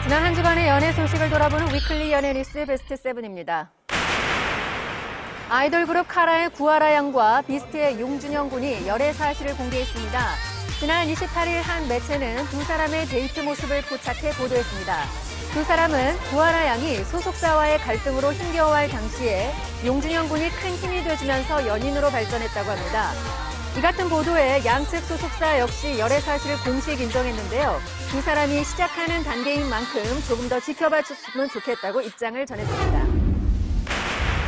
지난 한 주간의 연예 소식을 돌아보는 위클리 연예 뉴스 베스트 7입니다. 아이돌 그룹 카라의 구하라 양과 비스트의 용준영 군이 열애 사실을 공개했습니다. 지난 28일 한 매체는 두 사람의 데이트 모습을 포착해 보도했습니다. 두 사람은 구하라 양이 소속사와의 갈등으로 힘겨워할 당시에 용준영 군이 큰 힘이 돼주면서 연인으로 발전했다고 합니다. 이 같은 보도에 양측 소속사 역시 열애 사실을 공식 인정했는데요. 두 사람이 시작하는 단계인 만큼 조금 더 지켜봐 줬으면 좋겠다고 입장을 전했습니다.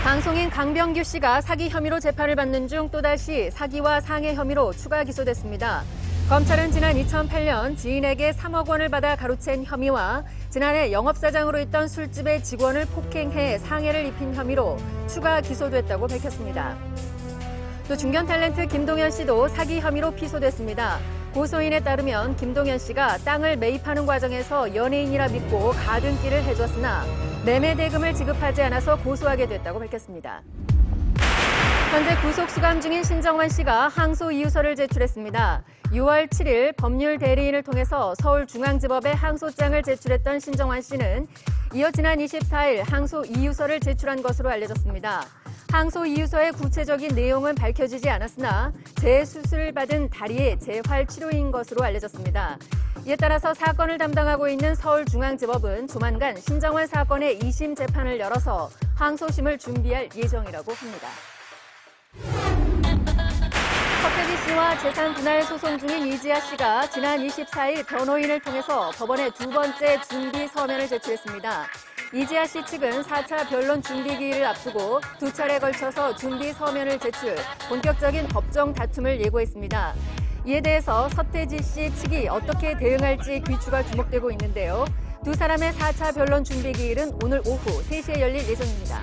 방송인 강병규 씨가 사기 혐의로 재판을 받는 중 또다시 사기와 상해 혐의로 추가 기소됐습니다. 검찰은 지난 2008년 지인에게 3억 원을 받아 가로챈 혐의와 지난해 영업사장으로 있던 술집의 직원을 폭행해 상해를 입힌 혐의로 추가 기소됐다고 밝혔습니다. 또 중견 탤런트 김동현 씨도 사기 혐의로 피소됐습니다. 고소인에 따르면 김동현 씨가 땅을 매입하는 과정에서 연예인이라 믿고 가등기를 해줬으나 매매 대금을 지급하지 않아서 고소하게 됐다고 밝혔습니다. 현재 구속 수감 중인 신정환 씨가 항소 이유서를 제출했습니다. 6월 7일 법률 대리인을 통해서 서울중앙지법에 항소장을 제출했던 신정환 씨는 이어 지난 24일 항소 이유서를 제출한 것으로 알려졌습니다. 항소 이유서의 구체적인 내용은 밝혀지지 않았으나 재수술을 받은 다리의 재활 치료인 것으로 알려졌습니다. 이에 따라서 사건을 담당하고 있는 서울중앙지법은 조만간 신정환 사건의 2심 재판을 열어서 항소심을 준비할 예정이라고 합니다. 서태지 씨와 재산 분할 소송 중인 이지아 씨가 지난 24일 변호인을 통해서 법원에 두 번째 준비 서면을 제출했습니다. 이지아 씨 측은 4차 변론 준비 기일을 앞두고 두 차례에 걸쳐서 준비 서면을 제출, 본격적인 법정 다툼을 예고했습니다. 이에 대해서 서태지 씨 측이 어떻게 대응할지 귀추가 주목되고 있는데요. 두 사람의 4차 변론 준비 기일은 오늘 오후 3시에 열릴 예정입니다.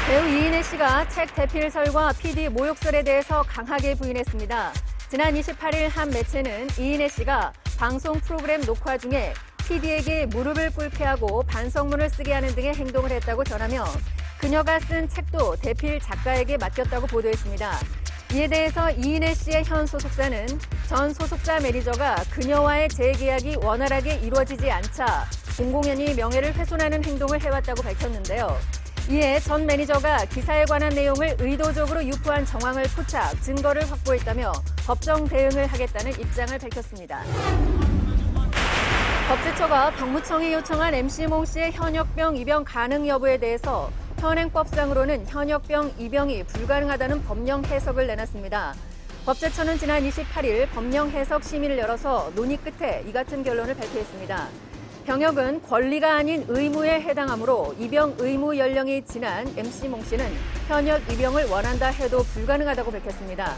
배우 이인혜 씨가 책 대필설과 PD 모욕설에 대해서 강하게 부인했습니다. 지난 28일 한 매체는 이인혜 씨가 방송 프로그램 녹화 중에 PD에게 무릎을 꿇게 하고 반성문을 쓰게 하는 등의 행동을 했다고 전하며 그녀가 쓴 책도 대필 작가에게 맡겼다고 보도했습니다. 이에 대해서 이인혜 씨의 현 소속사는 전 소속사 매니저가 그녀와의 재계약이 원활하게 이루어지지 않자 공공연히 명예를 훼손하는 행동을 해왔다고 밝혔는데요. 이에 전 매니저가 기사에 관한 내용을 의도적으로 유포한 정황을 포착, 증거를 확보했다며 법정 대응을 하겠다는 입장을 밝혔습니다. 법제처가 병무청이 요청한 MC몽 씨의 현역병 입영 가능 여부에 대해서 현행법상으로는 현역병 입영이 불가능하다는 법령 해석을 내놨습니다. 법제처는 지난 28일 법령 해석 심의를 열어서 논의 끝에 이 같은 결론을 발표했습니다. 병역은 권리가 아닌 의무에 해당하므로 입영 의무 연령이 지난 MC몽 씨는 현역 입영을 원한다 해도 불가능하다고 밝혔습니다.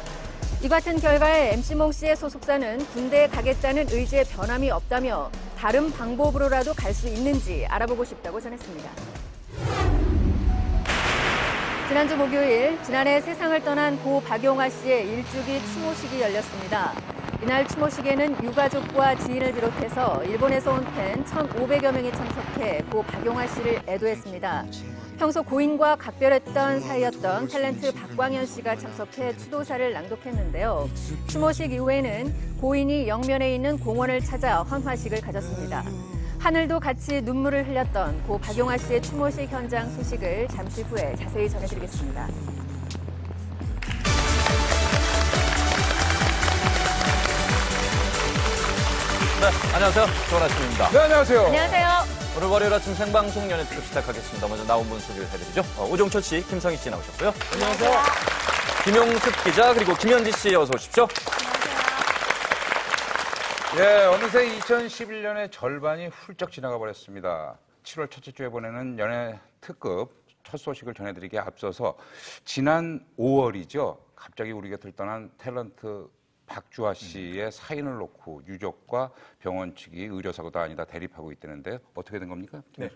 이 같은 결과에 MC몽 씨의 소속사는 군대에 가겠다는 의지에 변함이 없다며 다른 방법으로라도 갈 수 있는지 알아보고 싶다고 전했습니다. 지난주 목요일 지난해 세상을 떠난 고 박용아 씨의 일주기 추모식이 열렸습니다. 이날 추모식에는 유가족과 지인을 비롯해서 일본에서 온 팬 1,500여 명이 참석해 고 박용아 씨를 애도했습니다. 평소 고인과 각별했던 사이였던 탤런트 박광현 씨가 참석해 추도사를 낭독했는데요. 추모식 이후에는 고인이 영면에 있는 공원을 찾아 헌화식을 가졌습니다. 하늘도 같이 눈물을 흘렸던 고 박용아 씨의 추모식 현장 소식을 잠시 후에 자세히 전해드리겠습니다. 네, 안녕하세요. 좋은 아침입니다. 네, 안녕하세요. 안녕하세요. 오늘 월요일 아침 생방송 연예 특급 시작하겠습니다. 먼저 나온 분 소개를 해드리죠. 오종철 씨, 김성희 씨 나오셨고요. 안녕하세요. 김용습 기자, 그리고 김현지 씨 어서 오십시오. 예, 어느새 2011년의 절반이 훌쩍 지나가 버렸습니다. 7월 첫째 주에 보내는 연예 특급 첫 소식을 전해드리기에 앞서서 지난 5월이죠. 갑자기 우리 곁을 떠난 탤런트 박주아 씨의 사인을 놓고 유족과 병원 측이 의료사고도 아니다 대립하고 있다는데요. 어떻게 된 겁니까? 네.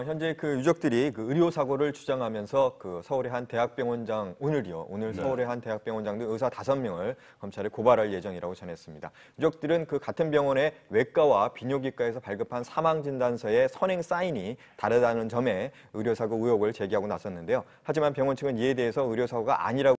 현재 그 유족들이 그 의료사고를 주장하면서 그 서울의 한 대학병원장, 오늘 서울의 한 대학병원장 등 의사 5명을 검찰에 고발할 예정이라고 전했습니다. 유족들은 그 같은 병원의 외과와 비뇨기과에서 발급한 사망진단서의 선행 사인이 다르다는 점에 의료사고 의혹을 제기하고 나섰는데요. 하지만 병원 측은 이에 대해서 의료사고가 아니라고